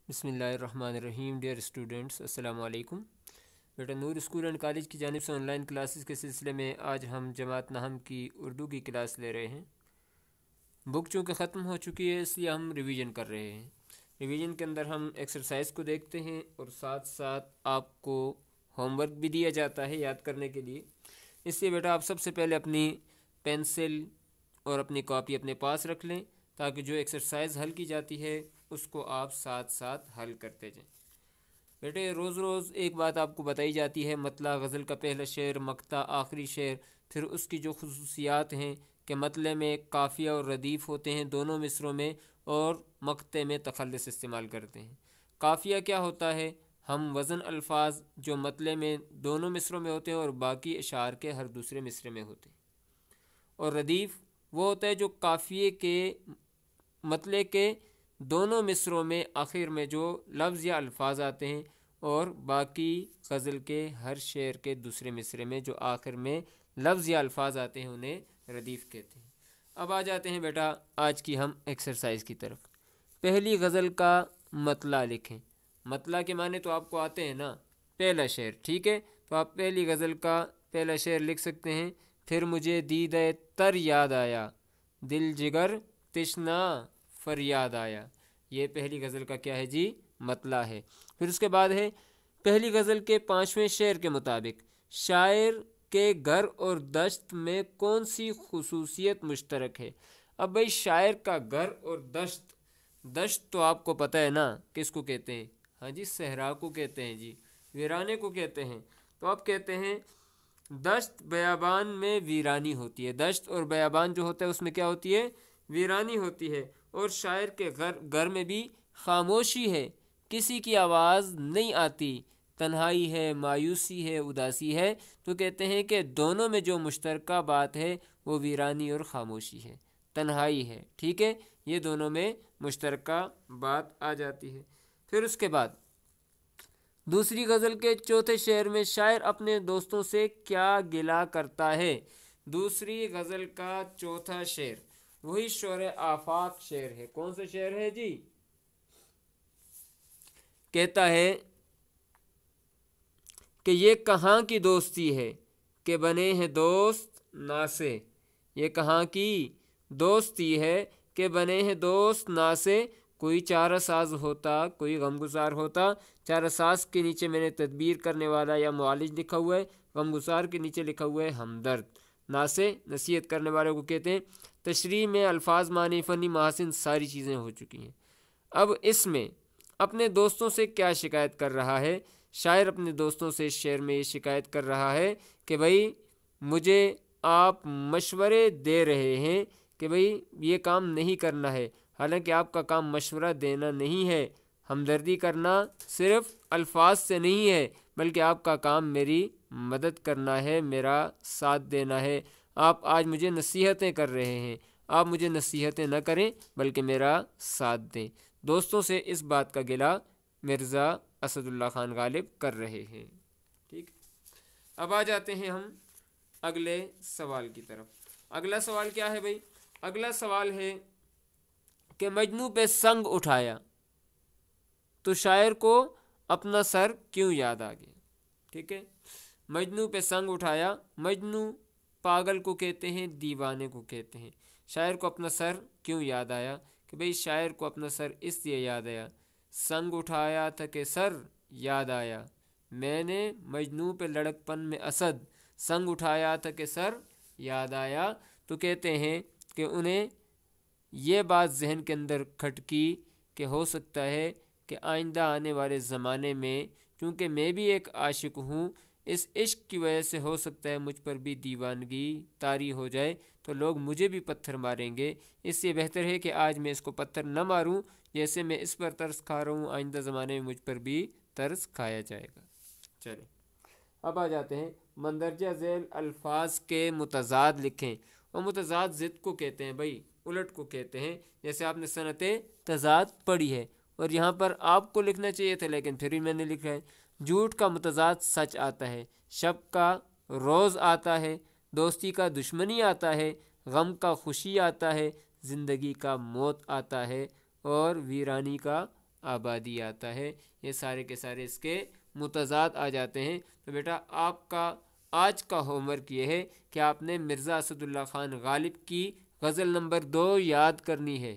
بسم اللہ الرحمن الرحیم۔ ڈیئر اسٹوڈنٹس، السلام علیکم۔ بیٹا نور اسکول اینڈ کالج کی جانب سے آن لائن کلاسز کے سلسلے میں آج ہم جماعت نحم کی اردو کی کلاس لے رہے ہیں۔ بک چونکہ ختم ہو چکی ہے اس لیے ہم ریویژن کر رہے ہیں۔ ریویژن کے اندر ہم ایکسرسائز کو دیکھتے ہیں اور ساتھ ساتھ آپ کو ہوم ورک بھی دیا جاتا ہے یاد کرنے کے لیے۔ اس لیے بیٹا آپ سب سے پہلے اپنی پینسل اور اپنی کاپی اپنے پاس رکھ لیں تاکہ جو ایکسرسائز حل کی جاتی ہے اس کو آپ ساتھ ساتھ حل کرتے جائیں۔ بیٹے روز روز ایک بات آپ کو بتائی جاتی ہے، مطلع غزل کا پہلا شعر، مقطع آخری شعر، پھر اس کی جو خصوصیات ہیں کہ مطلع میں قافیہ اور ردیف ہوتے ہیں دونوں مصروں میں، اور مقطع میں تخلص استعمال کرتے ہیں۔ قافیہ کیا ہوتا ہے؟ ہم وزن الفاظ جو مطلع میں دونوں مصروں میں ہوتے ہیں اور باقی اشعار کے ہر دوسرے مصرے میں ہوتے ہیں۔ اور ردیف وہ ہوتا ہے جو قافیے کے مطلع کے دونوں مصروں میں آخر میں جو لفظ یا الفاظ آتے ہیں، اور باقی غزل کے ہر شعر کے دوسرے مصرے میں جو آخر میں لفظ یا الفاظ آتے ہیں انہیں ردیف کہتے ہیں۔ اب آ جاتے ہیں بیٹا آج کی ہم ایکسرسائز کی طرف۔ پہلی غزل کا مطلع لکھیں۔ مطلع کے معنی تو آپ کو آتے ہیں نا، پہلا شعر، ٹھیک ہے؟ تو آپ پہلی غزل کا پہلا شعر لکھ سکتے ہیں۔ پھر مجھے دیدہ تر یاد آیا، دل جگر تشنا فریاد آیا۔ یہ پہلی غزل کا کیا ہے جی؟ مطلع ہے۔ پھر اس کے بعد ہے پہلی غزل کے 5ویں شعر کے مطابق شاعر کے گھر اور دشت میں کون سی خصوصیت مشترک ہے؟ اب بھائی شاعر کا گھر اور دشت، دشت تو آپ کو پتہ ہے نا کس کو کہتے ہیں؟ ہاں جی، صحرا کو کہتے ہیں جی، ویرانے کو کہتے ہیں۔ تو آپ کہتے ہیں دشت بیابان میں ویرانی ہوتی ہے، دشت اور بیابان جو ہوتا ہے اس میں کیا ہوتی ہے؟ ویرانی ہوتی ہے۔ اور شاعر کے گھر میں بھی خاموشی ہے، کسی کی آواز نہیں آتی، تنہائی ہے، مایوسی ہے، اداسی ہے۔ تو کہتے ہیں کہ دونوں میں جو مشترکہ بات ہے وہ ویرانی اور خاموشی ہے، تنہائی ہے، ٹھیک ہے؟ یہ دونوں میں مشترکہ بات آ جاتی ہے۔ پھر اس کے بعد دوسری غزل کے چوتھے شعر میں شاعر اپنے دوستوں سے کیا گلہ کرتا ہے؟ دوسری غزل کا چوتھا شعر وہی شعر آفاق شعر ہے۔ کون سا شعر ہے جی؟ کہتا ہے کہ یہ کہاں کی دوستی ہے کہ بنے ہیں دوست ناسے، یہ کہاں کی دوستی ہے کہ بنے ہیں دوست ناسے، کوئی چارہ ساز ہوتا کوئی غمگسار ہوتا۔ چارہ ساز کے نیچے میں نے تدبیر کرنے والا یا معالج لکھا ہوا ہے، غمگسار کے نیچے لکھا ہوا ہے ہمدرد۔ ناسے نصیحت کرنے والے کو کہتے ہیں۔ تشریح میں الفاظ، معنی، فنی محاسن ساری چیزیں ہو چکی ہیں۔ اب اس میں اپنے دوستوں سے کیا شکایت کر رہا ہے؟ شاعر اپنے دوستوں سے اس شعر میں یہ شکایت کر رہا ہے کہ بھائی مجھے آپ مشورے دے رہے ہیں کہ بھائی یہ کام نہیں کرنا ہے، حالانکہ آپ کا کام مشورہ دینا نہیں ہے، ہمدردی کرنا صرف الفاظ سے نہیں ہے، بلکہ آپ کا کام میری مدد کرنا ہے، میرا ساتھ دینا ہے۔ آپ آج مجھے نصیحتیں کر رہے ہیں، آپ مجھے نصیحتیں نہ کریں بلکہ میرا ساتھ دیں۔ دوستوں سے اس بات کا گلہ مرزا اسد اللہ خان غالب کر رہے ہیں، ٹھیک۔ اب آ جاتے ہیں ہم اگلے سوال کی طرف۔ اگلا سوال کیا ہے بھائی؟ اگلا سوال ہے کہ مجنوں پہ سنگ اٹھایا تو شاعر کو اپنا سر کیوں یاد آ گیا؟ ٹھیک ہے، مجنوں پہ سنگ اٹھایا، مجنوں پاگل کو کہتے ہیں، دیوانے کو کہتے ہیں۔ شاعر کو اپنا سر کیوں یاد آیا؟ کہ بھئی شاعر کو اپنا سر اس لیے یاد آیا، سنگ اٹھایا تھا کہ سر یاد آیا، میں نے مجنوں پہ لڑک پن میں اسد، سنگ اٹھایا تھا کہ سر یاد آیا۔ تو کہتے ہیں کہ انہیں یہ بات ذہن کے اندر کھٹکی کہ ہو سکتا ہے کہ آئندہ آنے والے زمانے میں چونکہ میں بھی ایک عاشق ہوں، اس عشق کی وجہ سے ہو سکتا ہے مجھ پر بھی دیوانگی طاری ہو جائے، تو لوگ مجھے بھی پتھر ماریں گے، اس سے بہتر ہے کہ آج میں اس کو پتھر نہ ماروں، جیسے میں اس پر ترس کھا رہا ہوں آئندہ زمانے میں مجھ پر بھی ترس کھایا جائے گا۔ چلیں اب آ جاتے ہیں مندرجہ ذیل الفاظ کے متضاد لکھیں۔ اور متضاد ضد کو کہتے ہیں بھائی، الٹ کو کہتے ہیں، جیسے آپ نے صنعت تضاد پڑھی ہے، اور یہاں پر آپ کو لکھنا چاہیے تھا لیکن پھر بھی میں نے لکھا ہے۔ جھوٹ کا متضاد سچ آتا ہے، شب کا روز آتا ہے، دوستی کا دشمنی آتا ہے، غم کا خوشی آتا ہے، زندگی کا موت آتا ہے، اور ویرانی کا آبادی آتا ہے، یہ سارے کے سارے اس کے متضاد آ جاتے ہیں۔ تو بیٹا آپ کا آج کا ہوم ورک یہ ہے کہ آپ نے مرزا اسد اللہ خان غالب کی غزل نمبر 2 یاد کرنی ہے۔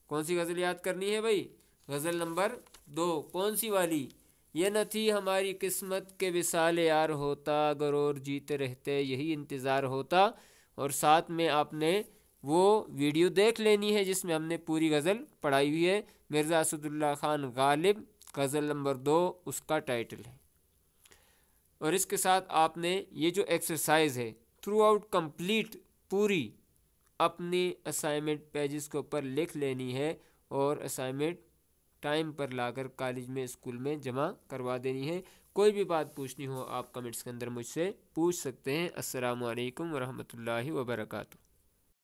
کون سی غزل یاد کرنی ہے بھائی؟ غزل نمبر 2۔ کون سی والی؟ یہ نہ تھی ہماری قسمت کے وصال یار ہوتا، اگر اور جیتے رہتے یہی انتظار ہوتا۔ اور ساتھ میں آپ نے وہ ویڈیو دیکھ لینی ہے جس میں ہم نے پوری غزل پڑھائی ہوئی ہے۔ مرزا اسد اللہ خان غالب غزل نمبر 2 اس کا ٹائٹل ہے۔ اور اس کے ساتھ آپ نے یہ جو ایکسرسائز ہے تھرو آؤٹ کمپلیٹ پوری اپنی اسائنمنٹ پیجز کے اوپر لکھ لینی ہے، اور اسائنمنٹ ٹائم پر لا کر کالج میں اسکول میں جمع کروا دینی ہے۔ کوئی بھی بات پوچھنی ہو آپ کمنٹس کے اندر مجھ سے پوچھ سکتے ہیں۔ السلام علیکم ورحمۃ اللہ وبرکاتہ۔